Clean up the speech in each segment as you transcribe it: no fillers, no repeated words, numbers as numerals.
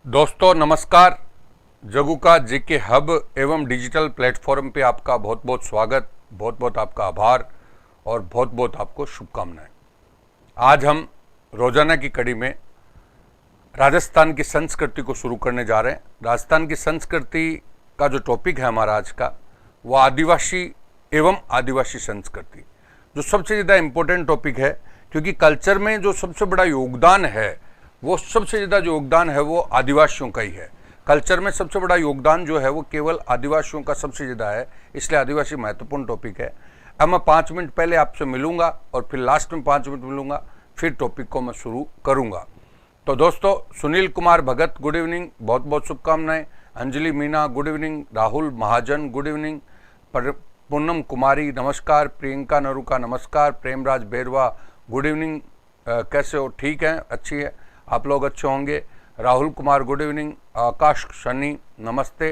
दोस्तों नमस्कार। जगू का जेके हब एवं डिजिटल प्लेटफॉर्म पे आपका बहुत बहुत स्वागत, बहुत बहुत आपका आभार और बहुत बहुत आपको शुभकामनाएं। आज हम रोजाना की कड़ी में राजस्थान की संस्कृति को शुरू करने जा रहे हैं। राजस्थान की संस्कृति का जो टॉपिक है हमारा आज का, वो आदिवासी एवं आदिवासी संस्कृति, जो सबसे ज़्यादा इम्पोर्टेंट टॉपिक है, क्योंकि कल्चर में जो सबसे बड़ा योगदान है, वो सबसे ज़्यादा जो योगदान है वो आदिवासियों का ही है। कल्चर में सबसे बड़ा योगदान जो है वो केवल आदिवासियों का सबसे ज़्यादा है, इसलिए आदिवासी महत्वपूर्ण टॉपिक है। अब मैं 5 मिनट पहले आपसे मिलूंगा और फिर लास्ट में 5 मिनट मिलूंगा, फिर टॉपिक को मैं शुरू करूंगा। तो दोस्तों, सुनील कुमार भगत गुड इवनिंग, बहुत बहुत शुभकामनाएं। Anjali Meena good evening. Rahul Mahajan good evening. Poonam Kumari नमस्कार। प्रियंका नरूका नमस्कार। Premraj Berwa good evening. कैसे हो? ठीक है, अच्छी है, आप लोग अच्छे होंगे। Rahul Kumar good evening. आकाश शनि नमस्ते।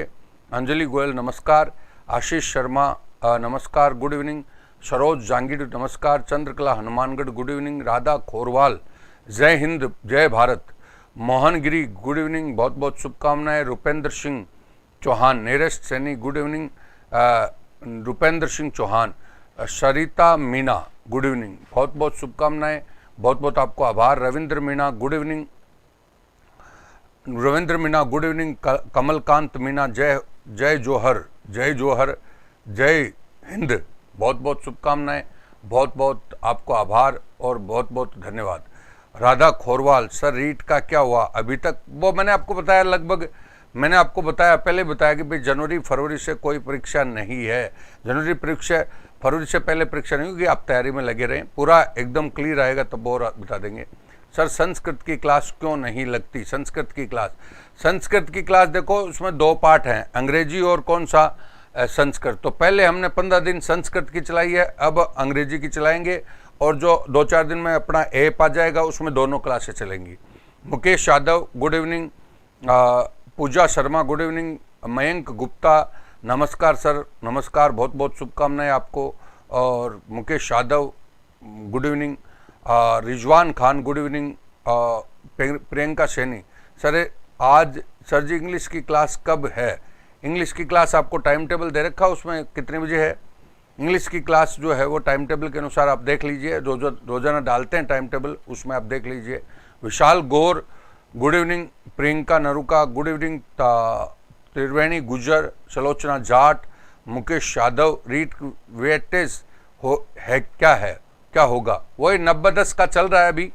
अंजलि गोयल नमस्कार। आशीष शर्मा नमस्कार, गुड इवनिंग। सरोज जांगीर नमस्कार। Chandrakala Hanumangarh good evening. राधा खोरवाल जय हिंद जय भारत। मोहन गिरी गुड इवनिंग, बहुत बहुत शुभकामनाएं। रुपेंद्र सिंह चौहान नेरेस्ट Saini good evening. Rupendra Singh Chauhan. Sarita Meena good evening, बहुत बहुत शुभकामनाएं, बहुत बहुत आपको आभार। Ravindra Meena good evening. Ravindra Meena good evening. Kamalkant Meena जय जय जोहर, जय जोहर, जय हिंद, बहुत बहुत शुभकामनाएं, बहुत बहुत आपको आभार और बहुत बहुत धन्यवाद। राधा खोरवाल सर रीट का क्या हुआ अभी तक? वो मैंने आपको बताया, लगभग मैंने आपको बताया, पहले बताया कि भाई जनवरी फरवरी से कोई परीक्षा नहीं है। जनवरी परीक्षा, फरवरी से पहले परीक्षा नहीं होगी, आप तैयारी में लगे रहें, पूरा एकदम क्लियर आएगा तब वो बता देंगे। सर संस्कृत की क्लास क्यों नहीं लगती? संस्कृत की क्लास देखो, उसमें 2 पार्ट हैं, अंग्रेजी और कौन सा संस्कृत। तो पहले हमने 15 दिन संस्कृत की चलाई है, अब अंग्रेजी की चलाएंगे, और जो 2-4 दिन में अपना ऐप आ जाएगा उसमें दोनों क्लासें चलेंगी। Mukesh Yadav good evening. Pooja Sharma good evening. Mayank Gupta नमस्कार सर, नमस्कार, बहुत बहुत शुभकामनाएं आपको। और Mukesh Yadav good evening. Rizwan Khan good evening. Priyanka Saini sir, आज सर जी इंग्लिश की क्लास कब है? इंग्लिश की क्लास आपको टाइम टेबल दे रखा, उसमें कितने बजे है इंग्लिश की क्लास? जो है वो टाइम टेबल के अनुसार आप देख लीजिए, रोजाना डालते हैं टाइम टेबल, उसमें आप देख लीजिए। Vishal Gaur good evening. Priyanka Naruka good evening. Triveni Gujar, Sulochana Jat, Mukesh Yadav. REET weightage क्या होगा? वही 90-10 का चल रहा है अभी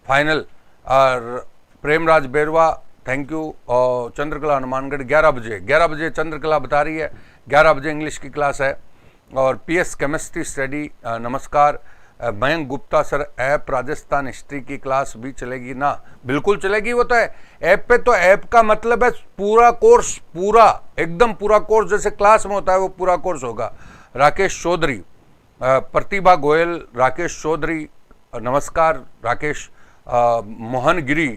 फाइनल। और प्रेमराज बेरवा थैंक यू। और चंद्रकला हनुमानगढ़ 11 बजे चंद्रकला बता रही है, 11 बजे इंग्लिश की क्लास है। और पीएस केमिस्ट्री स्टडी नमस्कार। Mayank Gupta sir, app Rajasthan history की क्लास भी चलेगी ना? बिल्कुल चलेगी, वो तो है ऐप पे। तो ऐप का मतलब है पूरा कोर्स, पूरा एकदम पूरा कोर्स, जैसे क्लास में होता है वो पूरा कोर्स होगा। राकेश चौधरी, प्रतिभा गोयल, राकेश चौधरी नमस्कार। राकेश मोहन गिरी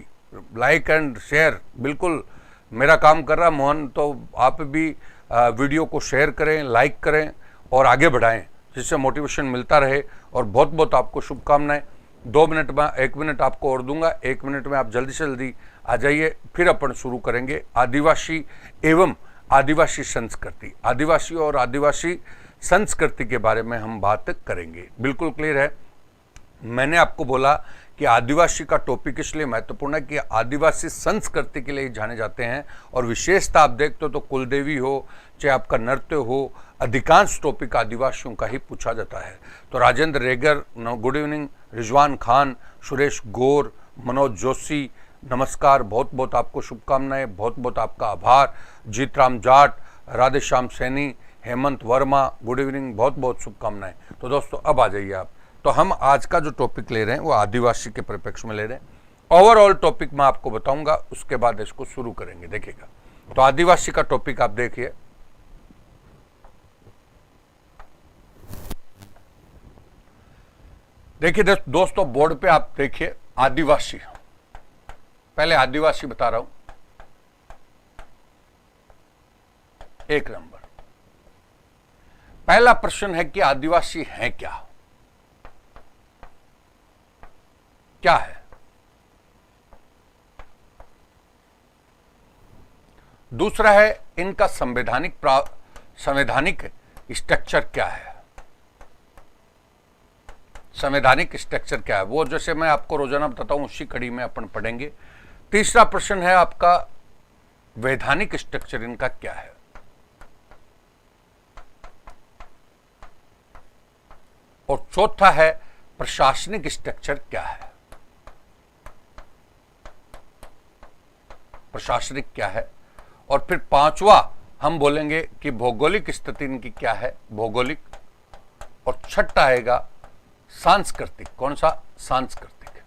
लाइक एंड शेयर, बिल्कुल मेरा काम कर रहा मोहन, तो आप भी वीडियो को शेयर करें, लाइक करें और आगे बढ़ाएं, जिससे मोटिवेशन मिलता रहे। और बहुत बहुत आपको शुभकामनाएं। 2 मिनट में 1 मिनट आपको और दूंगा, 1 मिनट में आप जल्दी से जल्दी आ जाइए, फिर अपन शुरू करेंगे आदिवासी एवं आदिवासी संस्कृति। आदिवासी और आदिवासी संस्कृति के बारे में हम बात करेंगे, बिल्कुल क्लियर है। मैंने आपको बोला कि आदिवासी का टॉपिक इसलिए महत्वपूर्ण है कि आदिवासी संस्कृति के लिए जाने जाते हैं, और विशेषता आप देखते हो तो कुलदेवी हो, चाहे आपका नृत्य हो, अधिकांश टॉपिक आदिवासियों का ही पूछा जाता है। तो राजेंद्र रेगर गुड इवनिंग। रिजवान खान, सुरेश गौर, मनोज जोशी नमस्कार, बहुत बहुत आपको शुभकामनाएं, बहुत बहुत आपका आभार। जीतराम जाट, राधेश्याम सैनी, हेमंत वर्मा गुड इवनिंग, बहुत बहुत शुभकामनाएं। तो दोस्तों अब आ जाइए आप। तो हम आज का जो टॉपिक ले रहे हैं वो आदिवासी के परिप्रेक्ष्य में ले रहे हैं। ओवरऑल टॉपिक मैं आपको बताऊंगा, उसके बाद इसको शुरू करेंगे, देखिएगा। तो आदिवासी का टॉपिक आप देखिए। देखिए दोस्तों, बोर्ड पे आप देखिए आदिवासी, पहले आदिवासी बता रहा हूं। 1 नंबर, पहला प्रश्न है कि आदिवासी है क्या? क्या है? दूसरा है इनका संवैधानिक स्ट्रक्चर क्या है। संवैधानिक स्ट्रक्चर क्या है वो जैसे मैं आपको रोजाना बताता हूं उसी कड़ी में अपन पढ़ेंगे। तीसरा प्रश्न है आपका वैधानिक स्ट्रक्चर इनका क्या है। और चौथा है प्रशासनिक स्ट्रक्चर क्या है। प्रशासनिक क्या है। और फिर पांचवा हम बोलेंगे कि भौगोलिक स्थिति इनकी क्या है, भौगोलिक। और छठा आएगा सांस्कृतिक। कौन सा? सांस्कृतिक।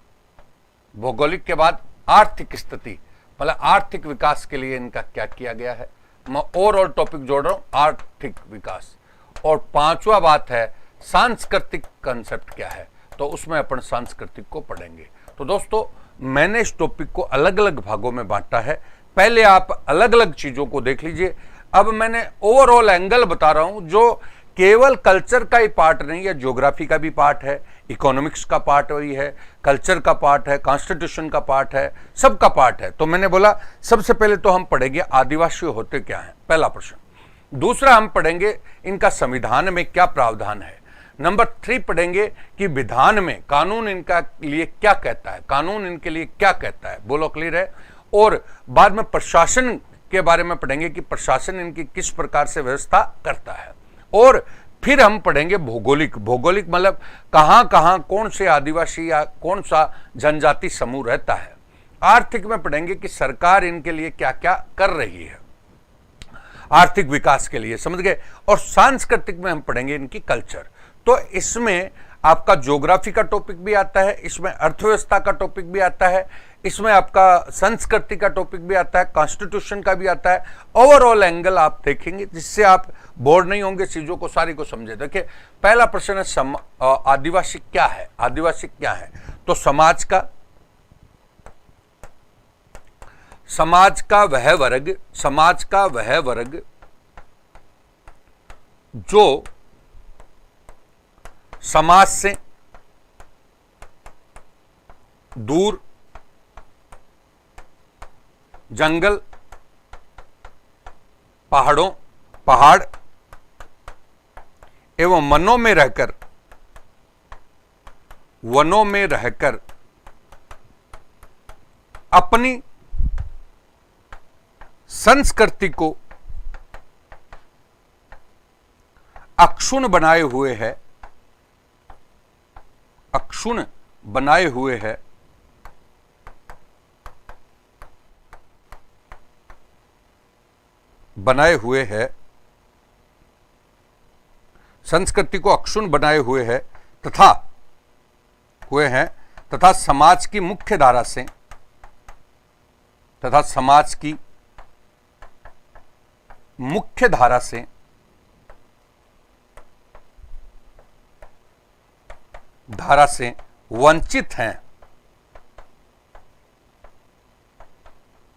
भौगोलिक के बाद आर्थिक स्थिति, मतलब आर्थिक विकास के लिए इनका क्या किया गया है। मैं ओवरऑल टॉपिक जोड़ रहा हूं, आर्थिक विकास। और पांचवा बात है सांस्कृतिक कंसेप्ट क्या है, तो उसमें अपन सांस्कृतिक को पढ़ेंगे। तो दोस्तों मैंने इस टॉपिक को अलग अलग भागों में बांटा है, पहले आप अलग अलग चीजों को देख लीजिए। अब मैंने ओवरऑल एंगल बता रहा हूं जो केवल कल्चर का ही पार्ट नहीं है, ज्योग्राफी का भी पार्ट है, इकोनॉमिक्स का पार्ट वही है, कल्चर का पार्ट है, कॉन्स्टिट्यूशन का पार्ट है, सबका पार्ट है। तो मैंने बोला सबसे पहले तो हम पढ़ेंगे आदिवासी होते क्या हैं, पहला प्रश्न। दूसरा हम पढ़ेंगे इनका संविधान में क्या प्रावधान है। नंबर 3 पढ़ेंगे कि विधान में कानून इनका लिए क्या कहता है, कानून इनके लिए क्या कहता है, बोलो क्लियर है। और बाद में प्रशासन के बारे में पढ़ेंगे कि प्रशासन इनकी किस प्रकार से व्यवस्था करता है। और फिर हम पढ़ेंगे भौगोलिक। भौगोलिक मतलब कहां कहां कौन से आदिवासी या कौन सा जनजाति समूह रहता है। आर्थिक में पढ़ेंगे कि सरकार इनके लिए क्या क्या कर रही है आर्थिक विकास के लिए, समझ गए। और सांस्कृतिक में हम पढ़ेंगे इनकी कल्चर। तो इसमें आपका ज्योग्राफी का टॉपिक भी आता है, इसमें अर्थव्यवस्था का टॉपिक भी आता है, इसमें आपका संस्कृति का टॉपिक भी आता है, कॉन्स्टिट्यूशन का भी आता है। ओवरऑल एंगल आप देखेंगे जिससे आप बोर नहीं होंगे, चीजों को सारी को समझे। देखिए पहला प्रश्न है आदिवासी क्या है। आदिवासी क्या है तो समाज का वह वर्ग जो समाज से दूर, जंगल, पहाड़ एवं वनों में रहकर अपनी संस्कृति को अक्षुण्ण बनाए हुए है, संस्कृति को अक्षुण्ण बनाए हुए है तथा समाज की मुख्य धारा से वंचित हैं,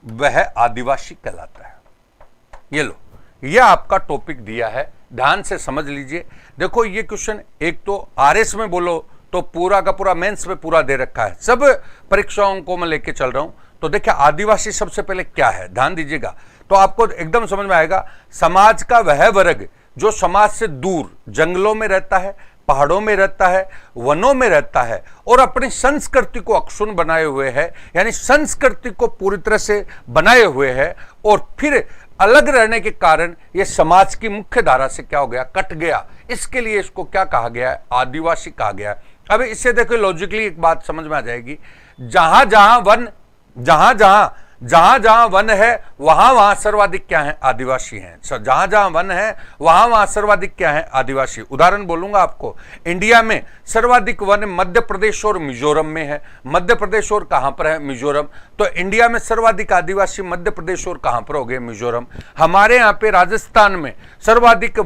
वह आदिवासी कहलाता है। ये लो, यह आपका टॉपिक दिया है, ध्यान से समझ लीजिए। देखो ये क्वेश्चन एक तो आरएस में बोलो तो पूरा का पूरा मेंस में पूरा दे रखा है, सब परीक्षाओं को मैं लेके चल रहा हूं। तो देखिए आदिवासी सबसे पहले क्या है, ध्यान दीजिएगा तो आपको एकदम समझ में आएगा। समाज का वह वर्ग जो समाज से दूर, जंगलों में रहता है, पहाड़ों में रहता है, वनों में रहता है और अपनी संस्कृति को अक्षुण्ण बनाए हुए है, यानी संस्कृति को पूरी तरह से बनाए हुए है और फिर अलग रहने के कारण यह समाज की मुख्य धारा से क्या हो गया, कट गया। इसके लिए इसको क्या कहा गया है, आदिवासी कहा गया है। अब इससे देखो लॉजिकली एक बात समझ में आ जाएगी, जहां जहां वन है वहां सर्वाधिक क्या है, आदिवासी हैं। जहां वन है वहां सर्वाधिक क्या है, आदिवासी। उदाहरण बोलूंगा आपको, इंडिया में सर्वाधिक वन मध्य प्रदेश और मिजोरम में है। मध्य प्रदेश और कहां पर है, मिजोरम। तो इंडिया में सर्वाधिक आदिवासी मध्य प्रदेश और कहां पर हो गए, मिजोरम। हमारे यहाँ पे राजस्थान में सर्वाधिक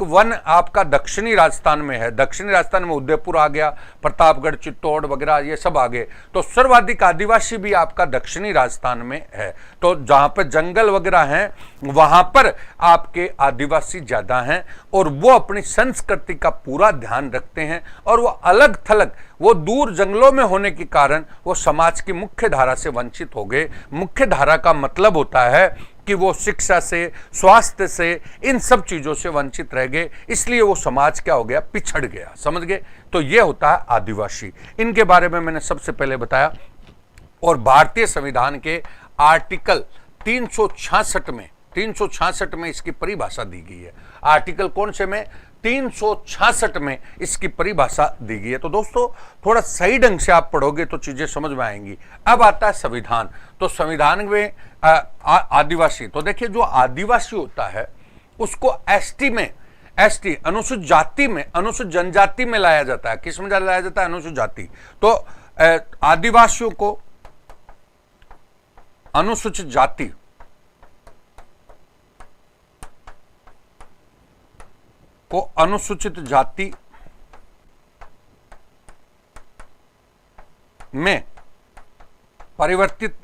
वन आपका दक्षिणी राजस्थान में है। दक्षिणी राजस्थान में उदयपुर आ गया, प्रतापगढ़, चित्तौड़ वगैरह ये सब आ गए। तो सर्वाधिक आदिवासी भी आपका दक्षिणी राजस्थान में है। तो जहां पर जंगल वगैरह हैं वहां पर आपके आदिवासी ज्यादा हैं और वो अपनी संस्कृति का पूरा ध्यान रखते हैं और वो अलग थलग, वो दूर जंगलों में होने के कारण वो समाज की मुख्य धारा से वंचित हो गए। मुख्य धारा का मतलब होता है कि वो शिक्षा से, स्वास्थ्य से, इन सब चीजों से वंचित रह गए, इसलिए वो समाज क्या हो गया, पिछड़ गया। समझ गए? तो ये होता है आदिवासी। इनके बारे में मैंने सबसे पहले बताया। और भारतीय संविधान के आर्टिकल 366 में इसकी परिभाषा दी गई है। आर्टिकल कौन से में? 366 में इसकी परिभाषा दी गई है। तो दोस्तों थोड़ा सही ढंग से आप पढ़ोगे तो चीजें समझ में आएंगी। अब आता है संविधान। तो संविधान में आदिवासी, तो देखिए जो आदिवासी होता है उसको एसटी में, एसटी अनुसूचित जाति में, अनुसूचित जनजाति में लाया जाता है। किस में लाया जाता है? अनुसूचित जाति। तो आदिवासियों को अनुसूचित जाति को अनुसूचित जाति में परिवर्तित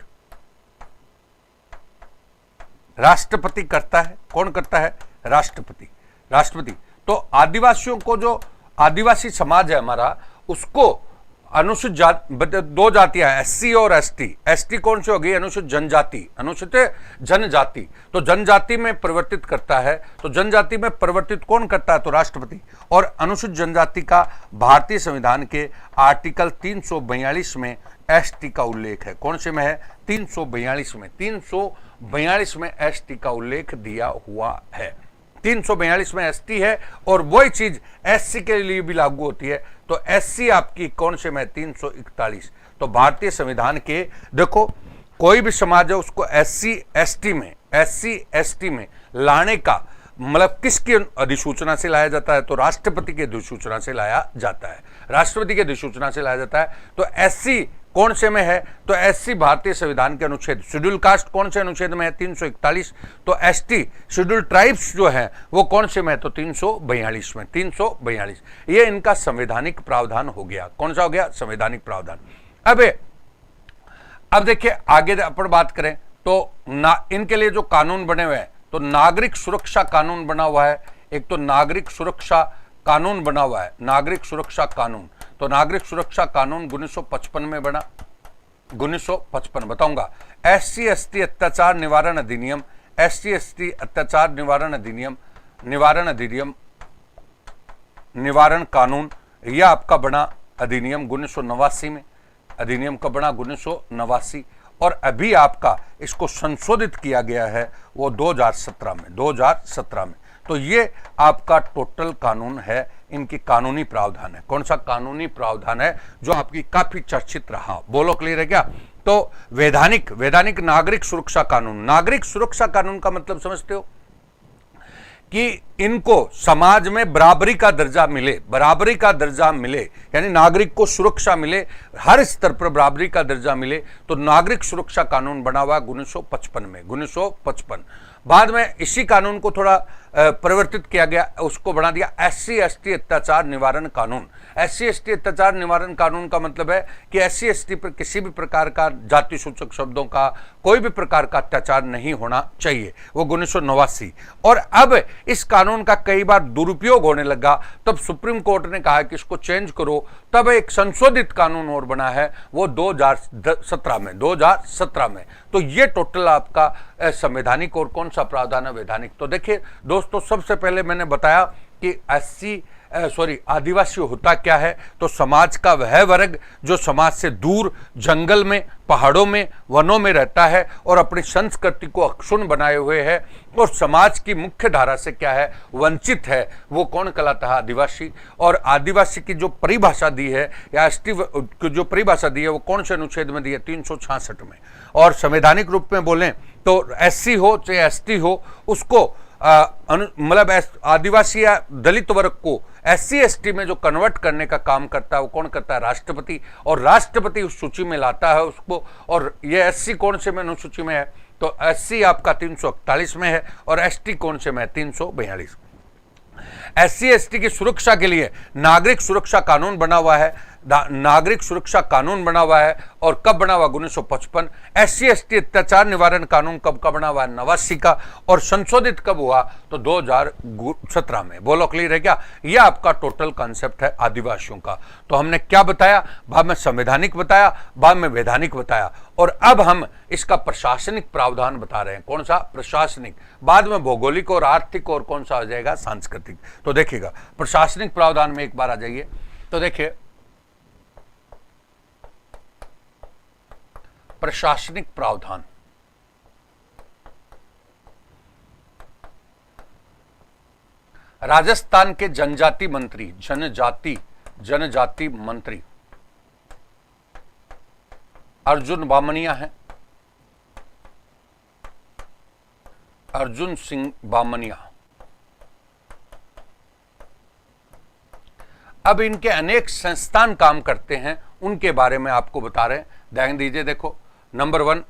राष्ट्रपति करता है। कौन करता है? राष्ट्रपति। राष्ट्रपति। तो आदिवासियों को, जो आदिवासी समाज है हमारा, उसको अनुसूचित जाति, दो जातियां हैं, एससी और एसटी। एसटी कौन सी होगी? अनुसूचित जनजाति, अनुसूचित जनजाति। तो जनजाति में परिवर्तित करता है। तो जनजाति में परिवर्तित कौन करता है? तो राष्ट्रपति। और अनुसूचित जनजाति का भारतीय संविधान के आर्टिकल 342 में एसटी का उल्लेख है। कौन से में है? 342 में। 342 में एसटी का उल्लेख दिया हुआ है। 342 में एसटी है। और वही चीज एससी के लिए भी लागू होती है। तो एससी आपकी कौन से में? 341। तो भारतीय संविधान के, देखो कोई भी समाज है उसको एससी एसटी में लाने का मतलब किसकी अधिसूचना से लाया जाता है? तो राष्ट्रपति की अधिसूचना से लाया जाता है। राष्ट्रपति की अधिसूचना से लाया जाता है। तो एससी कौन से में है? तो एससी भारतीय संविधान के अनुच्छेद, शेड्यूल कास्ट कौन से अनुच्छेद में है? 341। तो एसटी शेड्यूल ट्राइब्स जो है वो कौन से में है? तो 342 में। 342 ये इनका संवैधानिक प्रावधान हो गया। कौन सा हो गया? संवैधानिक प्रावधान। अब देखिए आगे अपन बात करें तो इनके लिए जो कानून बने हुए हैं, तो नागरिक सुरक्षा कानून बना हुआ है। एक तो नागरिक सुरक्षा कानून बना हुआ है, नागरिक सुरक्षा कानून। तो नागरिक सुरक्षा कानून 1955 में बना। 1955 बताऊंगा। एससी एसटी अत्याचार निवारण अधिनियम, एससी एसटी अत्याचार निवारण अधिनियम, निवारण कानून, यह आपका बना अधिनियम 1989 में। अधिनियम कब बना? 1989। और अभी आपका इसको संशोधित किया गया है वो 2017 में। 2017 में। तो ये आपका टोटल कानून है, इनकी कानूनी प्रावधान है। कौन सा कानूनी प्रावधान है जो आपकी काफी चर्चित रहा? बोलो, क्लियर है क्या? तो वैधानिक नागरिक सुरक्षा कानून। नागरिक सुरक्षा कानून का मतलब समझते हो कि इनको समाज में बराबरी का दर्जा मिले, बराबरी का दर्जा मिले, यानी नागरिक को सुरक्षा मिले, हर स्तर पर बराबरी का दर्जा मिले। तो नागरिक सुरक्षा कानून बना हुआ 1955 में। 1955 बाद में इसी कानून को थोड़ा परिवर्तित किया गया, उसको बना दिया एससी एसटी अत्याचार निवारण कानून। एससी एसटी अत्याचार निवारण कानून का मतलब है कि एससी एसटी पर किसी भी प्रकार का जाति सूचक शब्दों का, कोई भी प्रकार का अत्याचार नहीं होना चाहिए। वो 1989। और अब इस कानून का कई बार दुरुपयोग होने लगा, तब सुप्रीम कोर्ट ने कहा कि इसको चेंज करो। तब एक संशोधित कानून और बना है वो 2017 में। 2017 में। तो ये टोटल आपका संवैधानिक और कौन सा प्रावधान है? वैधानिक। तो देखिए दोस्तों, सबसे पहले मैंने बताया कि आदिवासी होता क्या है। तो समाज का वह वर्ग जो समाज से दूर जंगल में, पहाड़ों में, वनों में रहता है और अपनी संस्कृति को अक्षुण्ण बनाए हुए है और समाज की मुख्य धारा से क्या है? वंचित है। वो कौन कहलाता है? आदिवासी। और आदिवासी की जो परिभाषा दी है, या एसटी की जो परिभाषा दी है, वो कौन से अनुच्छेद में दी है? 366 में। और संवैधानिक रूप में बोलें तो एससी हो चाहे एसटी हो, उसको मतलब आदिवासी या दलित वर्ग को एससी एसटी में जो कन्वर्ट करने का काम करता है वो कौन करता है? राष्ट्रपति। और राष्ट्रपति उस सूची में लाता है उसको। और ये एससी कौन से में अनुसूची में है? तो एससी आपका 341 में है। और एसटी कौन से में है? 342। एससी एसटी की सुरक्षा के लिए नागरिक सुरक्षा कानून बना हुआ है। नागरिक सुरक्षा कानून बना हुआ है, और कब बना हुआ 1955। SC/ST अत्याचार निवारण कानून कब का बना हुआ है 89 का, और संशोधित कब हुआ तो 2017 में। बोलो क्लियर है क्या? ये आपका टोटल कॉन्सेप्ट है आदिवासियों का। तो हमने क्या बताया, बाद में संवैधानिक बताया, बाद में वैधानिक बताया, और अब हम इसका प्रशासनिक प्रावधान बता रहे हैं। कौन सा? प्रशासनिक। बाद में भौगोलिक और आर्थिक, और कौन सा आ जाएगा? सांस्कृतिक। तो देखिएगा प्रशासनिक प्रावधान में एक बार आ जाइए, तो देखिए प्रशासनिक प्रावधान, राजस्थान के जनजाति मंत्री, जनजाति मंत्री अर्जुन बामनिया हैं, अर्जुन सिंह बामनिया। अब इनके अनेक संस्थान काम करते हैं, उनके बारे में आपको बता रहे हैं, ध्यान दीजिए। देखो, नंबर 1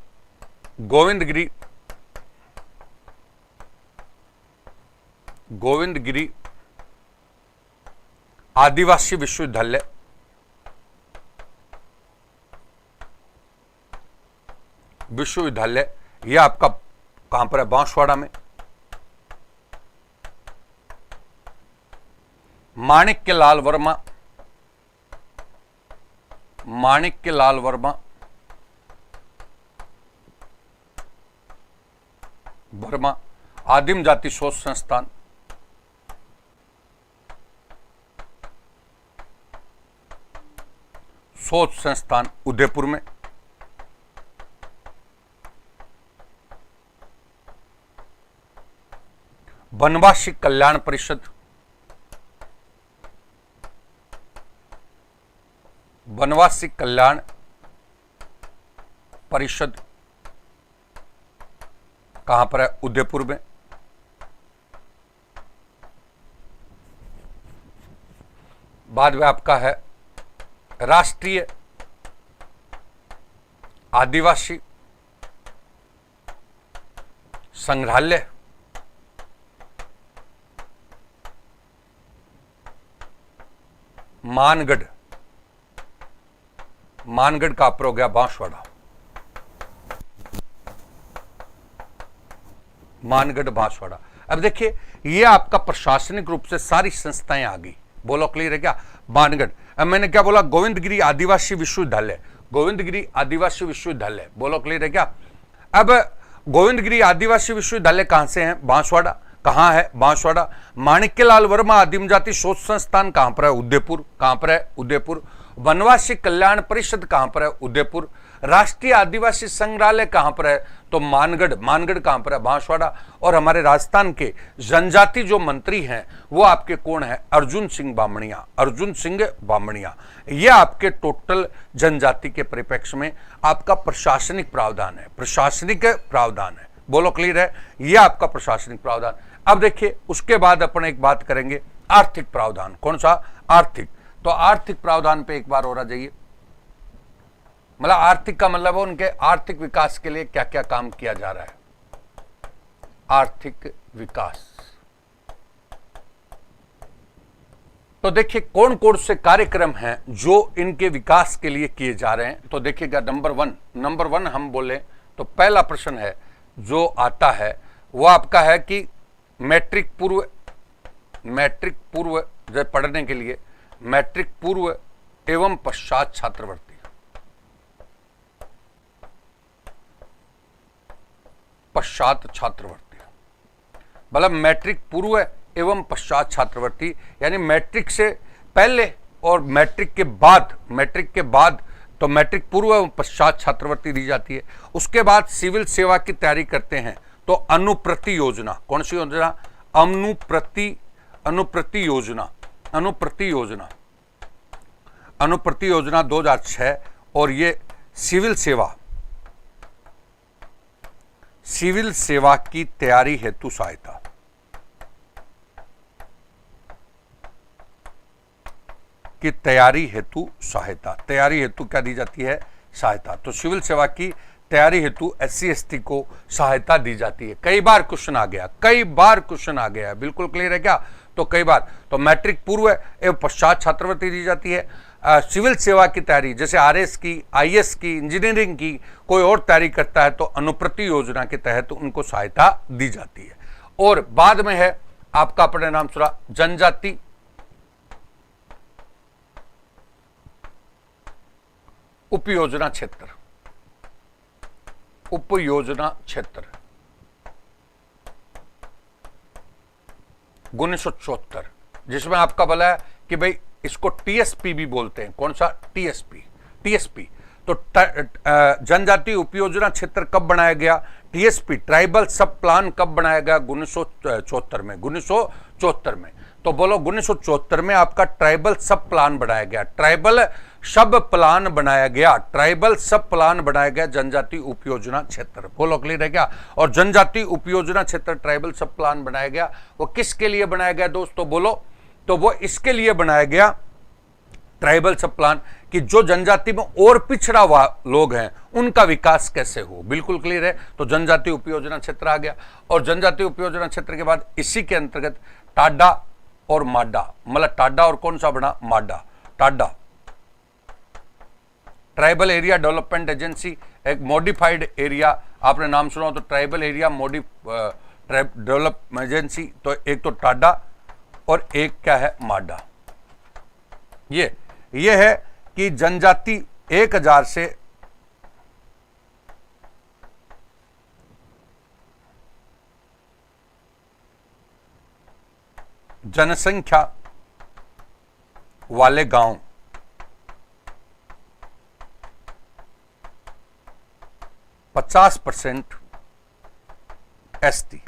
गोविंदगिरी आदिवासी विश्वविद्यालय, ये आपका कहां पर है? बांसवाड़ा में। माणिक्यलाल वर्मा आदिम जाति शोध संस्थान, उदयपुर में। वनवासी कल्याण परिषद, कहां पर है? उदयपुर में। बाद में आपका है राष्ट्रीय आदिवासी संग्रहालय, मानगढ़ का अपर हो गया बांसवाड़ा, मानगढ़ बांसवाड़ा। अब देखिए ये आपका प्रशासनिक रूप से सारी संस्थाएं आ गई। बोलो क्लियर है क्या? मानगढ़। अब मैंने क्या बोला? गोविंदगिरी आदिवासी विश्वविद्यालय, बोलो क्लियर है क्या? अब गोविंदगिरी आदिवासी विश्वविद्यालय कहां से है? बांसवाड़ा। कहां है? बांसवाड़ा। माणिक्यलाल वर्मा आदिम जाति शोध संस्थान कहां पर है? उदयपुर। वनवासी कल्याण परिषद कहां पर है? उदयपुर। राष्ट्रीय आदिवासी संग्रहालय कहां पर है? तो मानगढ़ कहां पर है? बांसवाड़ा। और हमारे राजस्थान के जनजाति जो मंत्री हैं वो आपके कौन है? अर्जुन सिंह बामणिया। ये आपके टोटल जनजाति के परिप्रेक्ष्य में आपका प्रशासनिक प्रावधान है। बोलो क्लियर है? ये आपका प्रशासनिक प्रावधान। अब देखिए उसके बाद अपन एक बात करेंगे आर्थिक प्रावधान। कौन सा? आर्थिक। तो आर्थिक प्रावधान पे एक बार और आ जाइए। मतलब आर्थिक का मतलब है उनके आर्थिक विकास के लिए क्या क्या काम किया जा रहा है। आर्थिक विकास, तो देखिए कौन कौन से कार्यक्रम हैं जो इनके विकास के लिए किए जा रहे हैं। तो देखिएगा नंबर वन हम बोले तो पहला प्रश्न है जो आता है वो आपका है कि मैट्रिक पूर्व जब पढ़ने के लिए मैट्रिक पूर्व एवं पश्चात छात्रवृत्ति, मतलब मैट्रिक पूर्व एवं पश्चात छात्रवृत्ति, यानी मैट्रिक से पहले और मैट्रिक के बाद तो मैट्रिक पूर्व एवं पश्चात छात्रवृत्ति दी जाती है। उसके बाद सिविल सेवा की तैयारी करते हैं तो अनुप्रति योजना, कौन सी योजना? अनुप्रति योजना 2006। और ये सिविल सेवा की तैयारी हेतु सहायता, तैयारी हेतु क्या दी जाती है? सहायता। तो सिविल सेवा की तैयारी हेतु SC/ST को सहायता दी जाती है। कई बार क्वेश्चन आ गया, बिल्कुल क्लियर है क्या? तो कई बार तो मैट्रिक पूर्व एवं पश्चात छात्रवृत्ति दी जाती है। सिविल सेवा की तैयारी जैसे आरएस की, आईएएस की, इंजीनियरिंग की कोई और तैयारी करता है तो अनुप्रति योजना के तहत उनको सहायता दी जाती है। और बाद में है आपका अपने नाम सुना जनजाति उपयोजना क्षेत्र, उपयोजना क्षेत्र 1974, जिसमें आपका बोला है कि भाई इसको टीएसपी भी बोलते हैं। कौन सा? टीएसपी। टीएसपी तो जनजातीय उपयोजना क्षेत्र कब बनाया गया? टीएसपी ट्राइबल सब प्लान कब बनाया गया? 1974 में। 1974 में तो बोलो 1974 में आपका ट्राइबल सब प्लान बनाया गया। ट्राइबल सब प्लान बनाया गया, ट्राइबल सब प्लान बनाया गया जनजातीय उपयोजना क्षेत्र। बोलो क्लियर है क्या? और जनजातीय उपयोजना क्षेत्र ट्राइबल सब प्लान बनाया गया, वो किसके लिए बनाया गया दोस्तों? बोलो। तो वो इसके लिए बनाया गया ट्राइबल सब प्लान कि जो जनजाति में और पिछड़ा हुआ लोग हैं उनका विकास कैसे हो। बिल्कुल क्लियर है। तो जनजातीय उपयोजना क्षेत्र आ गया। और जनजातीय उपयोजना क्षेत्र के बाद इसी के अंतर्गत टाडा और माडा, मतलब टाडा और कौन सा बना? माडा। Tada tribal area development agency, एक मॉडिफाइड एरिया, आपने नाम सुना हो तो ट्राइबल एरिया डेवलपमेंट एजेंसी। तो एक तो टाडा और एक क्या है? माडा। ये है कि जनजाति 1000 से जनसंख्या वाले गांव 50% एसटी।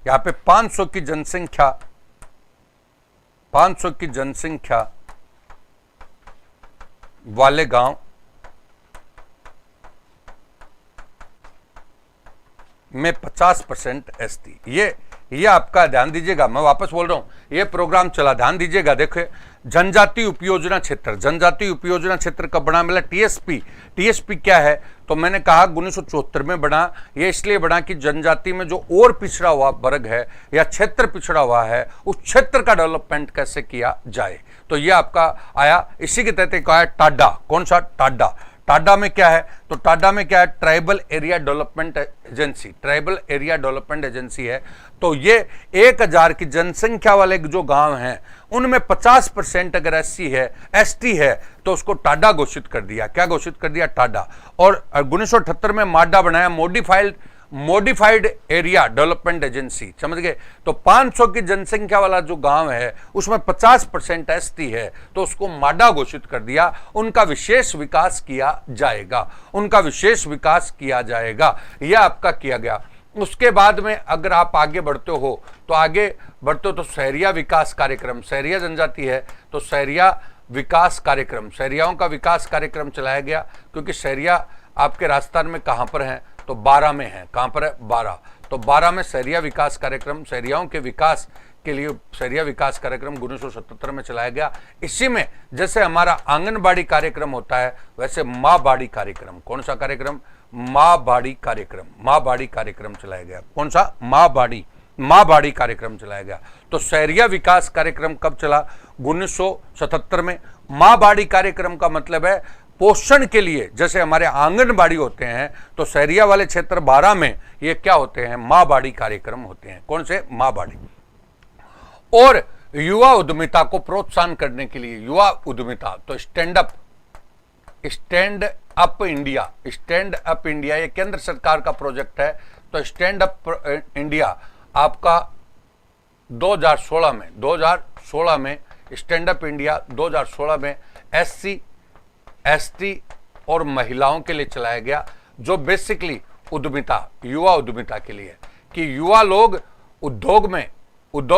यहां पे 500 की जनसंख्या, 500 की जनसंख्या वाले गांव में 50% एसटी। ये आपका ध्यान दीजिएगा, मैं वापस बोल रहा हूं, ये प्रोग्राम चला, ध्यान दीजिएगा। देखिए जनजातीय उपयोजना क्षेत्र, जनजातीय उपयोजना क्षेत्र कब बना? मिला टीएसपी। टीएसपी क्या है? तो मैंने कहा 1974 में बना। ये इसलिए बना कि जनजाति में जो और पिछड़ा हुआ वर्ग है या क्षेत्र पिछड़ा हुआ है उस क्षेत्र का डेवलपमेंट कैसे किया जाए। तो ये आपका आया। इसी के तहत एक आया टाडा। कौन सा? टाडा। टाडा में क्या है? तो टाडा में क्या है? Tribal area development agency. Tribal area development agency है। तो ये 1000 की जनसंख्या वाले जो गांव हैं उनमें 50% अगर एससी है, एसटी है, तो उसको टाडा घोषित कर दिया। क्या घोषित कर दिया? टाडा। और 1978 में माडा बनाया, मॉडिफाइड एरिया डेवलपमेंट एजेंसी। समझ गए? तो 500 की जनसंख्या वाला जो गांव है उसमें 50% एसटी है, तो उसको माडा घोषित कर दिया। उनका विशेष विकास किया जाएगा, उनका विशेष विकास किया जाएगा। यह आपका किया गया। उसके बाद में अगर आप आगे बढ़ते हो तो शहरिया विकास कार्यक्रम, शहरिया जनजाति है तो शहरिया विकास कार्यक्रम, शहरियाओं का विकास कार्यक्रम चलाया गया। क्योंकि शहरिया आपके राजस्थान में कहां पर है? तो 12 में है। कहां पर है? 12। तो 12 में शहरिया विकास कार्यक्रम, शहरियाओं के विकास के लिए शहरिया विकास कार्यक्रम 1977 में चलाया गया। इसी में जैसे हमारा आंगनबाड़ी कार्यक्रम होता है वैसे माँ बाड़ी कार्यक्रम, कौन सा कार्यक्रम? माँ बाड़ी कार्यक्रम, माँ बाड़ी कार्यक्रम चलाया गया। कौन सा? माँ बाड़ी कार्यक्रम चलाया गया। तो शहरिया विकास कार्यक्रम कब चला? 1977 में। माँ बाड़ी कार्यक्रम का मतलब है पोषण के लिए, जैसे हमारे आंगनबाड़ी होते हैं तो शहरिया वाले क्षेत्र 12 में ये क्या होते हैं? माँ बाड़ी कार्यक्रम होते हैं। कौन से? माँ बाड़ी। और युवा उद्यमिता को प्रोत्साहन करने के लिए, युवा उद्यमिता, तो stand up India, stand up India ये केंद्र सरकार का प्रोजेक्ट है। तो स्टैंड अप इंडिया आपका 2016 में स्टैंड अप इंडिया 2016 में एससी, एसटी और महिलाओं के लिए चलाया गया, जो बेसिकली उद्यमिता, युवा उद्यमिता के लिए, कि युवा लोग उद्योग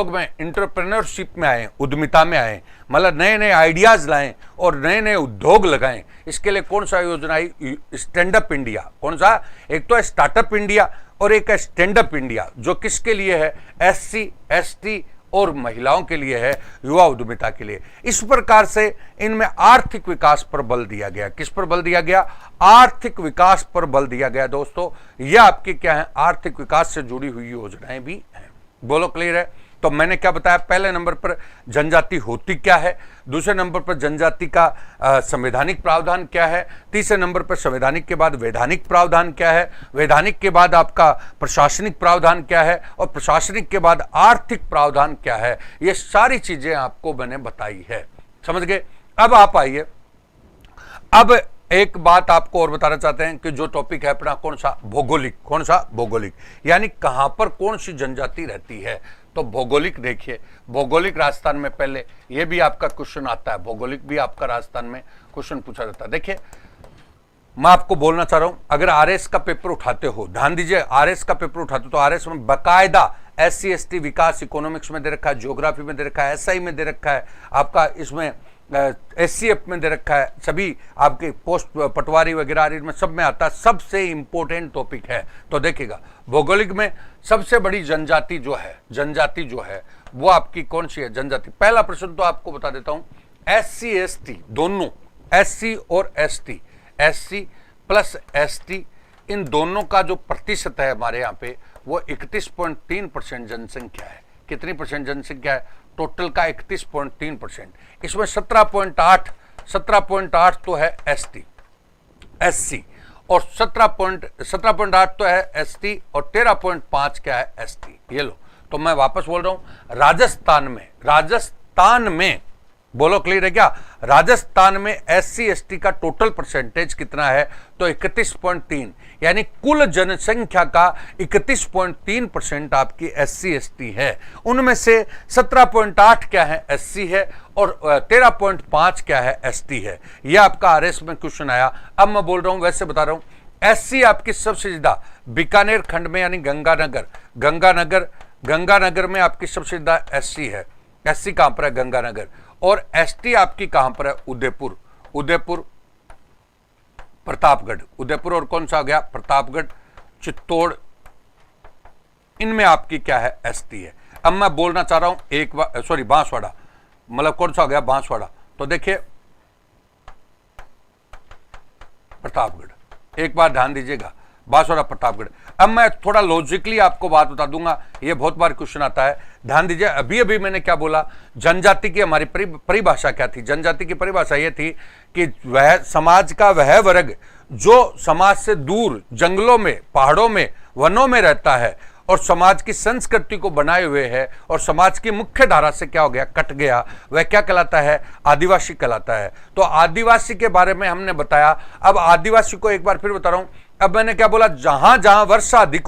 में एंटरप्रेन्योरशिप में आए, उद्यमिता में आए, मतलब नए नए आइडियाज लाएं और नए नए उद्योग लगाएं। इसके लिए कौन सा योजना आई? Stand up India. कौन सा? एक तो है स्टार्टअप इंडिया और एक है स्टैंड अप इंडिया, जो किसके लिए है? एससी, एसटी और महिलाओं के लिए है, युवा उद्यमिता के लिए। इस प्रकार से इनमें आर्थिक विकास पर बल दिया गया। किस पर बल दिया गया? आर्थिक विकास पर बल दिया गया। दोस्तों ये आपकी क्या है? आर्थिक विकास से जुड़ी हुई योजनाएं भी हैं। बोलो क्लियर है? तो मैंने क्या बताया, पहले नंबर पर जनजाति होती क्या है, दूसरे नंबर पर जनजाति का संवैधानिक प्रावधान क्या है, तीसरे नंबर पर संवैधानिक के बाद वैधानिक प्रावधान क्या है, वैधानिक के बाद आपका प्रशासनिक प्रावधान क्या है, और प्रशासनिक के बाद आर्थिक प्रावधान क्या है। ये सारी चीजें आपको मैंने बताई है, समझ गए। अब आप आइए, अब एक बात आपको और बताना चाहते हैं कि जो टॉपिक है अपना कौन सा, भौगोलिक। कौन सा, भौगोलिक, यानी कहां पर कौन सी जनजाति रहती है। तो भौगोलिक देखिए, भौगोलिक राजस्थान में, पहले ये भी आपका क्वेश्चन आता है, भौगोलिक भी आपका राजस्थान में क्वेश्चन पूछा जाता है। देखिए मैं आपको बोलना चाह रहा हूं, अगर आरएस का पेपर उठाते हो, ध्यान दीजिए, आरएस का पेपर उठाते हो तो आरएस में बकायदा SC ST विकास इकोनॉमिक्स में दे रखा है, ज्योग्राफी में दे रखा है, SI में दे रखा है, आपका इसमें SCF में दे रखा है, सभी आपके पोस्ट पटवारी वगैरह में सब में आता है, सबसे इंपॉर्टेंट टॉपिक है। तो देखिएगा भौगोलिक में सबसे बड़ी जनजाति जो है वो आपकी कौन सी है जनजाति। पहला प्रश्न तो आपको बता देता हूं, SC ST दोनों, SC और ST, SC प्लस ST, इन दोनों का जो प्रतिशत है हमारे यहाँ पे वो 31.3% जनसंख्या है। कितनी परसेंट जनसंख्या है टोटल का, 31.3%। इसमें 17.8 तो है SC और 17.8 तो है ST और 13.5 क्या है ST। ये लो, तो मैं वापस बोल रहा हूं, राजस्थान में बोलो, क्लियर है क्या, राजस्थान में SC ST का टोटल परसेंटेज कितना है, तो 31.3, यानी कुल जनसंख्या का 31.3% आपकी SC ST है। उनमें से 17.8 क्या है SC है और 13.5 क्या है ST है। यह आपका आरएस में क्वेश्चन आया। अब मैं बोल रहा हूं, वैसे बता रहा हूं, SC आपकी सबसे ज्यादा बीकानेर खंड में, यानी गंगानगर में आपकी सबसे ज्यादा SC है। SC कहां पर है, गंगानगर। और ST आपकी कहां पर है, उदयपुर प्रतापगढ़, उदयपुर और कौन सा हो गया, प्रतापगढ़, चित्तौड़, इनमें आपकी क्या है ST है। अब मैं बोलना चाह रहा हूं एक बार, सॉरी बांसवाड़ा, मतलब कौन सा हो गया, बांसवाड़ा। तो देखिए प्रतापगढ़, एक बार ध्यान दीजिएगा, बांसवाड़ा प्रतापगढ़। अब मैं थोड़ा लॉजिकली आपको बात बता दूंगा, ये बहुत बार क्वेश्चन आता है, ध्यान दीजिए। अभी मैंने क्या बोला, जनजाति की हमारी परिभाषा क्या थी। जनजाति की परिभाषा ये थी कि वह समाज का वह वर्ग जो समाज से दूर जंगलों में, पहाड़ों में, वनों में रहता है और समाज की संस्कृति को बनाए हुए है और समाज की मुख्य धारा से क्या हो गया, कट गया, वह क्या कहलाता है, आदिवासी कहलाता है। तो आदिवासी के बारे में हमने बताया। अब आदिवासी को एक बार फिर बता रहा हूं, अब मैंने क्या बोला, जहां जहां वर्षा अधिक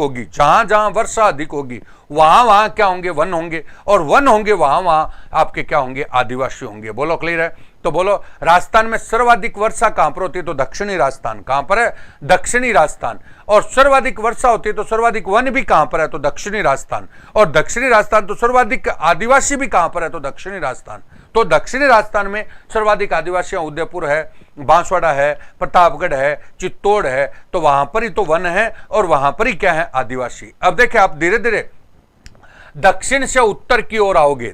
होगी, वहां क्या होंगे, वन होंगे, और वन होंगे वहां आपके क्या होंगे, आदिवासी होंगे। बोलो, क्लियर है। तो बोलो, राजस्थान में सर्वाधिक वर्षा कहां पर होती है, तो दक्षिणी राजस्थान। कहां पर है, दक्षिणी राजस्थान। और सर्वाधिक वर्षा होती है तो सर्वाधिक वन भी कहां पर है, तो दक्षिणी राजस्थान। और दक्षिणी राजस्थान तो सर्वाधिक आदिवासी भी कहां पर है, तो दक्षिणी राजस्थान। तो दक्षिणी राजस्थान में सर्वाधिक आदिवासी उदयपुर है, बांसवाड़ा है, प्रतापगढ़ है, चित्तौड़ है, तो वहां पर ही तो वन है और वहां पर ही क्या है, आदिवासी। अब देखिए, आप धीरे धीरे दक्षिण से उत्तर की ओर आओगे,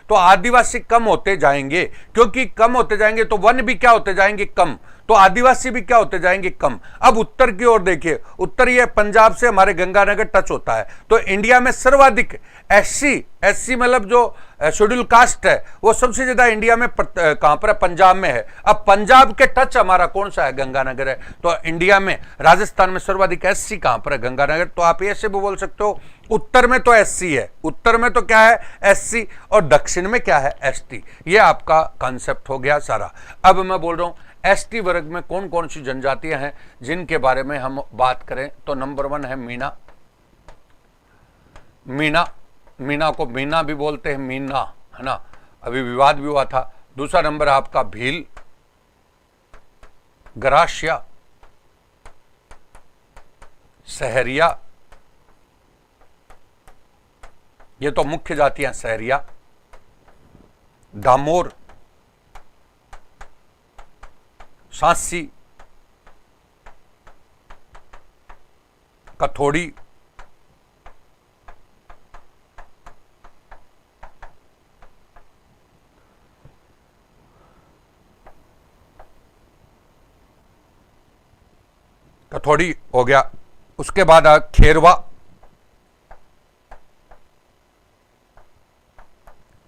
तो आदिवासी कम होते जाएंगे, क्योंकि कम होते जाएंगे तो वन भी क्या होते जाएंगे, कम, तो आदिवासी भी क्या होते जाएंगे, कम। अब उत्तर की ओर देखिए, उत्तर ये पंजाब से हमारे गंगानगर टच होता है, तो इंडिया में सर्वाधिक SC मतलब जो शेड्यूल कास्ट है वो सबसे ज्यादा इंडिया में कहां पर है, पंजाब में है। अब पंजाब के टच हमारा कौन सा है, गंगानगर है। तो इंडिया में, राजस्थान में सर्वाधिक SC कहां पर है, गंगानगर। तो आप ऐसे भी बोल सकते हो, उत्तर में तो SC है, उत्तर में तो क्या है, SC, और दक्षिण में क्या है, ST। ये आपका कॉन्सेप्ट हो गया सारा। अब मैं बोल रहा हूं ST वर्ग में कौन कौन सी जनजातियां हैं जिनके बारे में हम बात करें, तो नंबर 1 है मीणा को मीना भी बोलते हैं, मीना, है ना, अभी विवाद भी हुआ था। दूसरा नंबर है आपका भील, गरासिया, सहरिया, ये तो मुख्य जातियां, सहरिया, दामोर, सांसी, कथोड़ी, हो गया। उसके बाद खेरवा,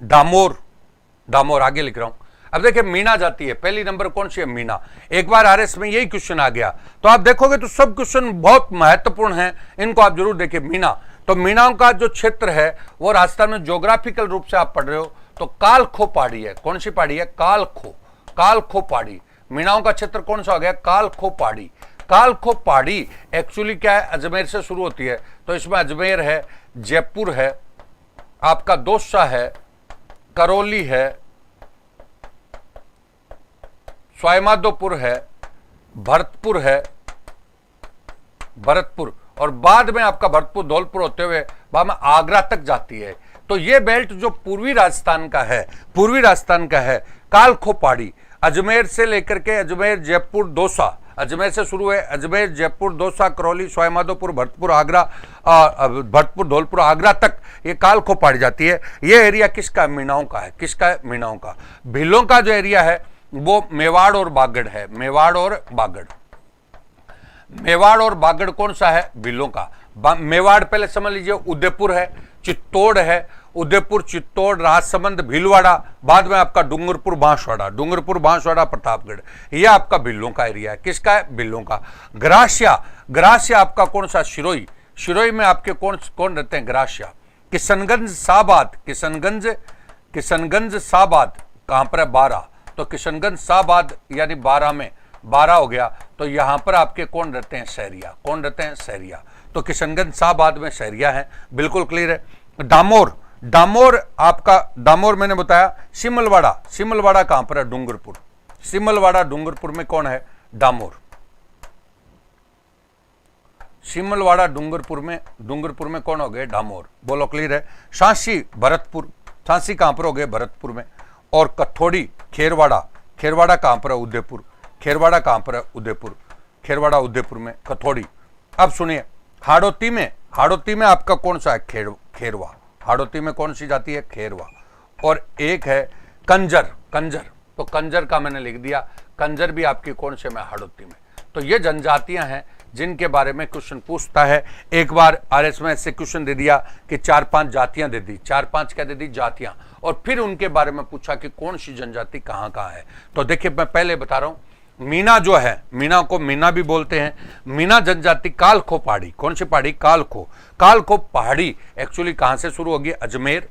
दामोर, दामोर आगे लिख रहा हूं। अब देखिए मीणा जाती है, पहली नंबर कौन सी है? मीणा। एक बार आरएस में यही क्वेश्चन आ गया तो आप देखोगे तो सब क्वेश्चन बहुत महत्वपूर्ण हैं, इनको आप जरूर देखिए। मीणा, तो मीणाओं का जो क्षेत्र है वो राजस्थान में ज्योग्राफिकल रूप से आप पढ़ रहे हो तो कालखो पहाड़ी है। कौन सी पहाड़ी है? कालखो, कालखो पहाड़ी। मीणाओं का क्षेत्र कौन सा हो गया? कालखो पहाड़ी। कालखो पहाड़ी एक्चुअली क्या है? अजमेर से शुरू होती है, तो इसमें अजमेर है, जयपुर है, आपका दौसा है, करौली है, स्वाईमाधोपुर है, भरतपुर है, भरतपुर, और बाद में आपका भरतपुर धौलपुर होते हुए बाद में आगरा तक जाती है। तो ये बेल्ट जो पूर्वी राजस्थान का है, पूर्वी राजस्थान का है, कालखो पहाड़ी, अजमेर से लेकर के अजमेर, जयपुर, दौसा, अजमेर से शुरू है, अजमेर, जयपुर, दौसा, करौली, स्वाईमाधोपुर, भरतपुर, आगरा, भरतपुर, धौलपुर, आगरा तक ये कालखो पहाड़ी जाती है। ये एरिया किसका? मीणाओं का है। किसका है? मीणाओं का। भीलों का जो एरिया है वो मेवाड़ और बागड़ है। मेवाड़ और बागड़, मेवाड़ और बागड़ कौन सा है? भीलों का। मेवाड़ पहले समझ लीजिए उदयपुर है, चित्तौड़ है, उदयपुर, चित्तौड़, राजसमंद, भीलवाड़ा, बाद में आपका डूंगरपुर, बांसवाड़ा, डूंगरपुर, बांसवाड़ा, प्रतापगढ़, ये आपका भीलों का एरिया है। किसका है? भीलों का। ग्रासिया, ग्रासिया आपका कौन सा? शिरोई, शिरोई में आपके कौन रहते हैं? ग्रासिया। किशनगंज, साबाद, किशनगंज, किशनगंज, साबाद कहां पर है? बारा, तो किशनगंज, साबाद यानी बारा में, बारा हो गया, तो यहां पर आपके कौन रहते हैं? सहरिया। कौन रहते हैं? सहरिया। तो किशनगंज, साबाद में सहरिया है, बिल्कुल क्लियर है। दामोर, दामोर आपका, दामोर मैंने बताया। सिमलवाड़ा, सिमलवाड़ा कहां पर है? डूंगरपुर, सिमलवाड़ा डूंगरपुर में कौन है? दामोर। सिमलवाड़ा डूंगरपुर में कौन हो गए? दामोर। बोलो क्लियर है। सांसी, भरतपुर, सांसी कहां पर हो गए? भरतपुर में। और कथोड़ी, खेरवाड़ा, खेरवाड़ा कहां पर है? उदयपुर, खेरवाड़ा कहां पर है? उदयपुर, खेरवाड़ा उदयपुर में, कथोड़ी। अब सुनिए हाड़ौती में, हाड़ौती में आपका कौन सा है? खेरवा, हाड़ौती में कौन सी जाती है? खेरवा। और एक है कंजर, कंजर, तो कंजर का मैंने लिख दिया, कंजर भी आपकी कौन से में? हाड़ौती में। तो ये जनजातियां हैं जिनके बारे में क्वेश्चन पूछता है। एक बार आरएस में ऐसे क्वेश्चन दे दिया कि 4-5 जातियां दे दी, 4-5 क्या दे दी? जातियां, और फिर उनके बारे में पूछा कि कौन सी जनजाति कहां कहां है। तो देखिए मैं पहले बता रहा हूं, मीणा जो है, मीणा को मीणा भी बोलते हैं। मीणा जनजाति कालखो पहाड़ी, कौन सी पहाड़ी? कालखो, कालखो पहाड़ी एक्चुअली कहां से शुरू होगी? अजमेर,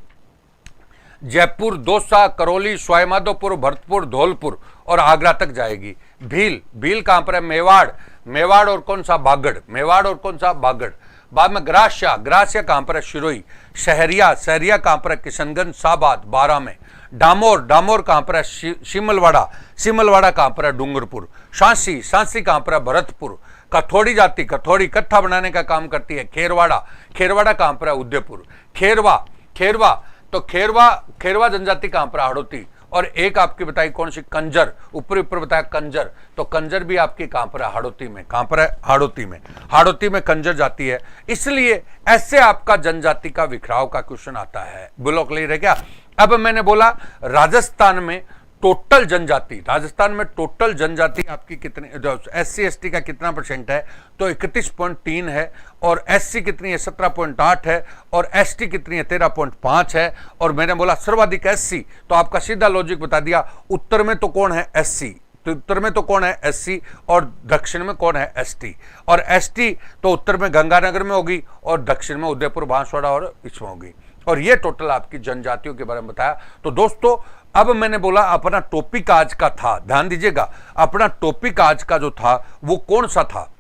जयपुर, दौसा, करौली, स्वाईमाधोपुर, भरतपुर, धौलपुर और आगरा तक जाएगी। भील, भील कहां पर है? मेवाड़, मेवाड़ और कौन सा? बागड़, मेवाड़ और कौन सा? बागड़। बाद में ग्रासिया, ग्रासिया कहां पर है? शिरोई। सहरिया, सहरिया कहां पर है? किशनगंज, साबाद, बारा में। डामोर, डामोर कहां पर है? सिमलवाड़ा, सिमलवाड़ा कहां पर है? डूंगरपुर। सांसी, सांसी कहां पर है? भरतपुर। कथोड़ी जाति, कथोड़ी कत्था बनाने का काम करती है, खेरवाड़ा, खेरवाड़ा कहां पर है? उदयपुर। खेरवा, खेरवा, तो खेरवा, खेरवा जनजाति कहां पर? हाड़ौती। और एक आपकी बताई कौन सी? कंजर, ऊपर ऊपर बताया कंजर, तो कंजर भी आपकी कहां पर है? हाड़ौती में। कहां पर है? हाड़ौती में। हाड़ौती में कंजर जाती है। इसलिए ऐसे आपका जनजाति का विखराव का क्वेश्चन आता है। बोलो क्लियर है क्या? अब मैंने बोला राजस्थान में टोटल जनजाति, राजस्थान में टोटल जनजाति आपकी कितनी, SC ST का कितना % है? तो 31.3 है, और SC कितनी है? 17.8 है, और ST कितनी है? 13.5 है। और मैंने बोला सर्वाधिक SC, तो आपका सीधा लॉजिक बता दिया, उत्तर में तो कौन है? SC, तो उत्तर में तो कौन है? SC, और दक्षिण में कौन है? ST। और ST तो उत्तर में गंगानगर में होगी, और दक्षिण में उदयपुर, बांसवाड़ा और इसमें होगी। और ये टोटल आपकी जनजातियों के बारे में बताया। तो दोस्तों अब मैंने बोला अपना टॉपिक आज का था, ध्यान दीजिएगा, अपना टॉपिक आज का जो था वो कौन सा था?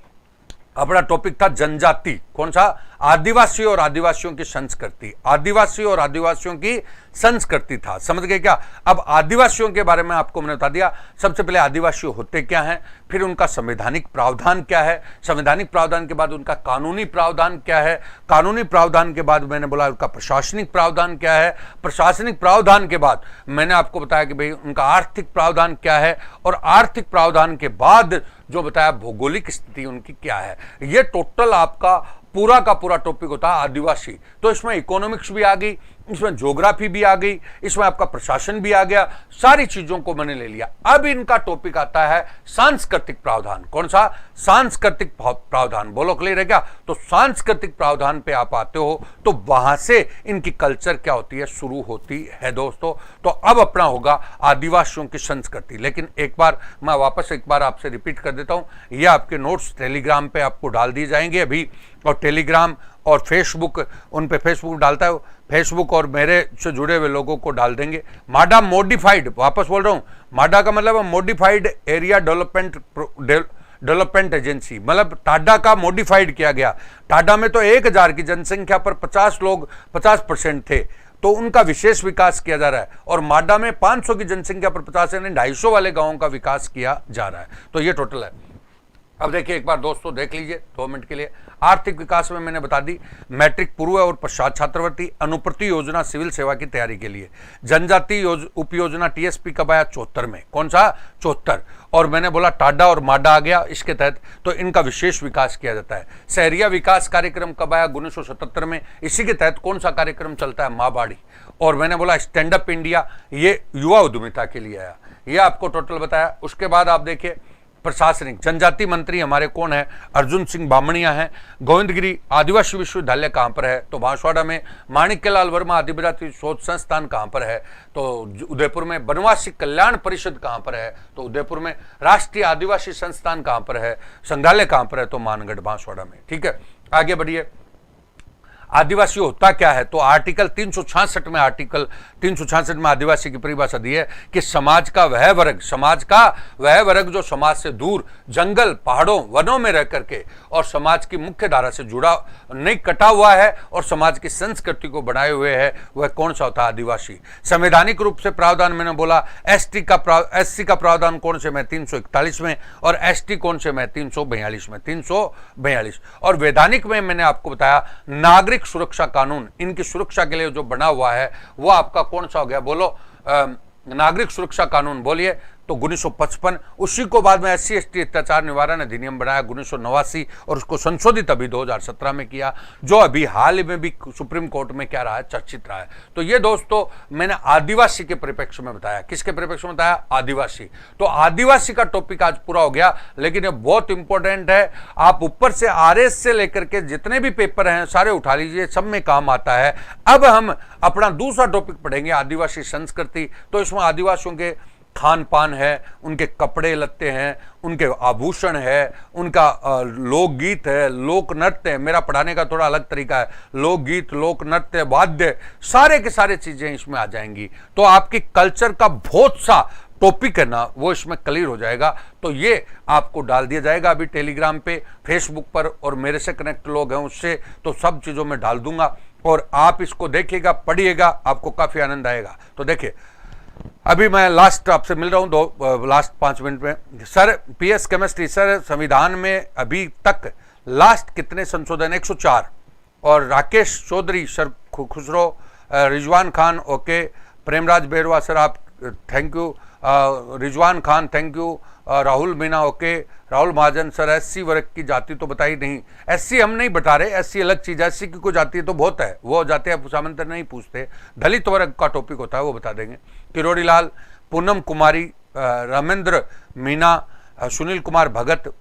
अपना टॉपिक था जनजाति। कौन सा? आदिवासी और आदिवासियों की संस्कृति, आदिवासी और आदिवासियों की संस्कृति था। समझ गए क्या? अब आदिवासियों के बारे में आपको मैंने बता दिया। सबसे पहले आदिवासी होते क्या हैं, फिर उनका संवैधानिक प्रावधान क्या है, संवैधानिक प्रावधान के बाद उनका कानूनी प्रावधान क्या है, कानूनी प्रावधान के बाद मैंने बोला उनका प्रशासनिक प्रावधान क्या है, प्रशासनिक प्रावधान के बाद मैंने आपको बताया कि भाई उनका आर्थिक प्रावधान क्या है, और आर्थिक प्रावधान के बाद जो बताया भौगोलिक स्थिति उनकी क्या है। ये टोटल आपका पूरा का पूरा टॉपिक होता है आदिवासी। तो इसमें इकोनॉमिक्स भी आ गई, इसमें ज्योग्राफी भी आ गई, इसमें आपका प्रशासन भी आ गया, सारी चीजों को मैंने ले लिया। अब इनका टॉपिक आता है सांस्कृतिक प्रावधान। कौन सा? सांस्कृतिक प्रावधान। बोलो क्लियर है क्या? तो सांस्कृतिक प्रावधान पे आप आते हो तो वहां से इनकी कल्चर क्या होती है, शुरू होती है दोस्तों। तो अब अपना होगा आदिवासियों की संस्कृति। लेकिन एक बार मैं वापस एक बार आपसे रिपीट कर देता हूं, ये आपके नोट्स टेलीग्राम पे आपको डाल दिए जाएंगे अभी, और टेलीग्राम और फेसबुक, उन पे फेसबुक डालता है, फेसबुक और मेरे से जुड़े हुए लोगों को डाल देंगे। माडा मॉडिफाइड, वापस बोल रहा हूं, माडा का मतलब मॉडिफाइड एरिया डेवलपमेंट एजेंसी, मतलब टाडा का मॉडिफाइड किया गया। टाडा में तो 1000 की जनसंख्या पर 50 लोग 50% थे, तो उनका विशेष विकास किया जा रहा है। और माडा में 500 की जनसंख्या पर 50 यानी 250 वाले गांवों का विकास किया जा रहा है। तो ये टोटल है। अब देखिए एक बार दोस्तों देख लीजिए 2 मिनट के लिए। आर्थिक विकास में मैंने बता दी, मैट्रिक पूर्व और पश्चात छात्रवृत्ति, अनुप्रति योजना सिविल सेवा की तैयारी के लिए, जनजाति उप योजना टीएसपी कब आया? 74 में। कौन सा? 74। और मैंने बोला टाडा और माडा आ गया इसके तहत, तो इनका विशेष विकास किया जाता है। शहरिया विकास कार्यक्रम कब आया? 1977 में। इसी के तहत कौन सा कार्यक्रम चलता है? माँ बाड़ी। और मैंने बोला स्टैंड अप इंडिया, ये युवा उद्यमिता के लिए आया। ये आपको टोटल बताया। उसके बाद आप देखिए प्रशासनिक, जनजाति मंत्री हमारे कौन है? अर्जुन सिंह बामणिया हैं। गोविंदगिरी आदिवासी विश्वविद्यालय कहाँ पर है? तो बांसवाड़ा में। माणिक्यलाल वर्मा आदिवासी शोध संस्थान कहाँ पर है? तो उदयपुर में। वनवासी कल्याण परिषद कहाँ पर है? तो उदयपुर में। राष्ट्रीय आदिवासी संस्थान कहाँ पर है? संग्रहालय कहाँ पर है? तो मानगढ़ बांसवाड़ा में। ठीक है, आगे बढ़िए। आदिवासी होता क्या है? तो आर्टिकल 366 में, आर्टिकल 366 में आदिवासी की परिभाषा दी है कि समाज का वह वर्ग जो समाज से दूर, जंगल पहाड़ों वनों में रह करके और समाज की मुख्य धारा से जुड़ा नहीं, कटा हुआ है और समाज की संस्कृति को बनाए हुए है, वह कौन सा होता है? आदिवासी। संवैधानिक रूप से प्रावधान मैंने बोला, एससी का प्रावधान कौन से में? 341 में। और एसटी कौन से में? 342 में। 342। और वैधानिक में मैंने आपको बताया नागरिक सुरक्षा कानून, इनकी सुरक्षा के लिए जो बना हुआ है वो आपका कौन सा हो गया? बोलो, नागरिक सुरक्षा कानून बोलिए। तो 1955। उसी को बाद में SC ST अत्याचार निवारण अधिनियम बनाया 1989 और उसको संशोधित अभी 2017 में किया, जो अभी हाल में भी सुप्रीम कोर्ट में क्या रहा है? चर्चित रहा है। तो ये दोस्तों मैंने आदिवासी के परिप्रेक्ष्य में बताया। किसके परिप्रेक्ष्य में बताया? आदिवासी। तो आदिवासी का टॉपिक आज पूरा हो गया, लेकिन ये बहुत इंपॉर्टेंट है। आप ऊपर से RS से लेकर के जितने भी पेपर हैं सारे उठा लीजिए, सब में काम आता है। अब हम अपना दूसरा टॉपिक पढ़ेंगे, आदिवासी संस्कृति। तो इसमें आदिवासियों के खान पान है, उनके कपड़े लत्ते हैं, उनके आभूषण है, उनका लोकगीत है, लोक नृत्य है। मेरा पढ़ाने का थोड़ा अलग तरीका है। लोकगीत, लोक नृत्य, वाद्य, सारे के सारे चीजें इसमें आ जाएंगी। तो आपकी कल्चर का बहुत सा टॉपिक है ना, वो इसमें क्लियर हो जाएगा। तो ये आपको डाल दिया जाएगा अभी टेलीग्राम पे, फेसबुक पर, और मेरे से कनेक्ट लोग हैं उससे, तो सब चीज़ों में डाल दूंगा और आप इसको देखिएगा, पढ़िएगा, आपको काफ़ी आनंद आएगा। तो देखिए अभी मैं लास्ट आपसे मिल रहा हूँ लास्ट 5 मिनट में। सर PS केमिस्ट्री, सर संविधान में अभी तक लास्ट कितने संशोधन? 104। और राकेश चौधरी, सर खुसरो, रिजवान खान, ओके, प्रेमराज बेरवा, सर आप thank you, Rizwan Khan thank you, Rahul Meena okay, Rahul Mahajan, sir SC वर्ग की जाति तो बताई नहीं। SC हम नहीं बता रहे, SC अलग चीज़ है, SC की कोई जाति तो बहुत है, वो जाति आप सामंतर नहीं पूछते। दलित वर्ग का टॉपिक होता है, वो बता देंगे। किरोड़ी लाल, पूनम कुमारी, रामेंद्र मीना, सुनील कुमार भगत,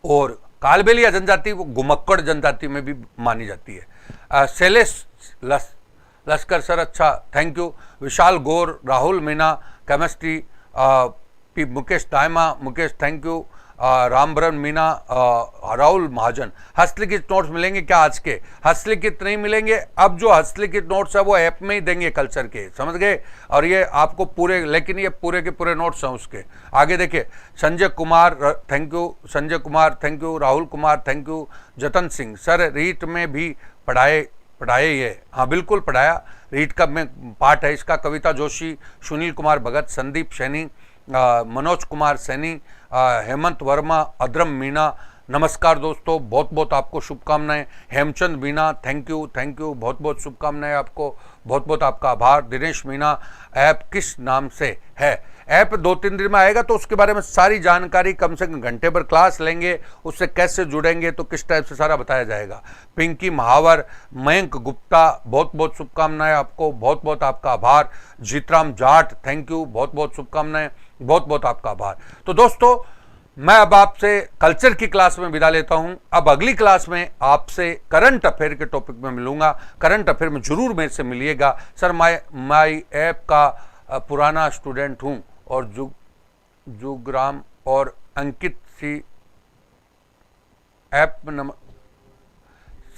और कालबेलिया जनजाति वो घुमक्कड़ जनजाति में भी मानी जाती है। शैलेश लश्कर, सर अच्छा thank you. Vishal Gaur, Rahul Meena chemistry, Mukesh Dayma, Mukesh thank you, Rambharan Meena, Rahul Mahajan. हस्तलिखित नोट्स मिलेंगे क्या आज के? हस्तलिखित नहीं मिलेंगे, अब जो हस्तलिखित नोट्स है वो ऐप में ही देंगे कल्चर के, समझ गए? और ये आपको पूरे, लेकिन ये पूरे के पूरे नोट्स हैं उसके। आगे देखिए, Sanjay Kumar thank you, Sanjay Kumar thank you, Rahul Kumar thank you, जतन सिंह, सर रीट में भी पढ़ाए ये? हाँ बिल्कुल पढ़ाया, रीट का में पार्ट है इसका। कविता जोशी, सुनील कुमार भगत, संदीप सैनी, मनोज कुमार सैनी, हेमंत वर्मा, अद्रम मीना, नमस्कार दोस्तों, बहुत बहुत आपको शुभकामनाएं। हेमचंद मीना थैंक यू, बहुत बहुत शुभकामनाएं आपको, बहुत बहुत आपका आभार। दिनेश मीना, ऐप किस नाम से है? ऐप 2-3 दिन में आएगा तो उसके बारे में सारी जानकारी, कम से कम घंटे भर क्लास लेंगे, उससे कैसे जुड़ेंगे तो किस टाइप से सारा बताया जाएगा। पिंकी महावर, मयंक गुप्ता, बहुत बहुत शुभकामनाएं आपको, बहुत बहुत आपका आभार। जीतराम जाट, थैंक यू, बहुत बहुत शुभकामनाएं, बहुत बहुत आपका आभार। तो दोस्तों, मैं अब आपसे कल्चर की क्लास में विदा लेता हूं। अब अगली क्लास में आपसे करंट अफेयर के टॉपिक में मिलूंगा। करंट अफेयर में जरूर मेरे से मिलिएगा। सर, मैं ऐप का पुराना स्टूडेंट हूं और जुगराम और अंकित सी ऐप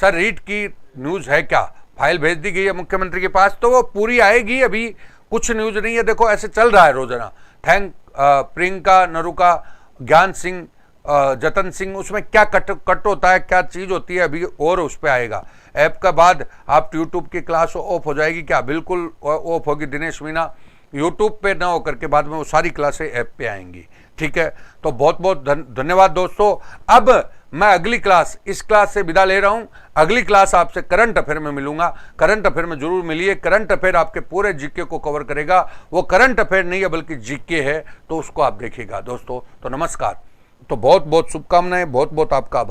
सर, रीट की न्यूज़ है क्या? फाइल भेज दी गई है मुख्यमंत्री के पास, तो वो पूरी आएगी, अभी कुछ न्यूज़ नहीं है। देखो, ऐसे चल रहा है रोजाना। प्रियंका नरुका, ज्ञान सिंह, जतन सिंह, उसमें क्या कट होता है, क्या चीज़ होती है, अभी और उस पर आएगा। ऐप का बाद आप यूट्यूब की क्लास ऑफ हो जाएगी क्या? बिल्कुल ऑफ होगी दिनेश मीना। यूट्यूब पे ना होकर के बाद में वो सारी क्लासें ऐप पे आएंगी। ठीक है, तो बहुत बहुत धन्यवाद दोस्तों। अब मैं अगली क्लास, इस क्लास से विदा ले रहा हूं। अगली क्लास आपसे करंट अफेयर में मिलूंगा। करंट अफेयर में जरूर मिलिए। करंट अफेयर आपके पूरे जीके को कवर करेगा। वो करंट अफेयर नहीं है बल्कि जीके है, तो उसको आप देखिएगा दोस्तों। तो नमस्कार। तो बहुत बहुत शुभकामनाएं, बहुत बहुत आपका आभार।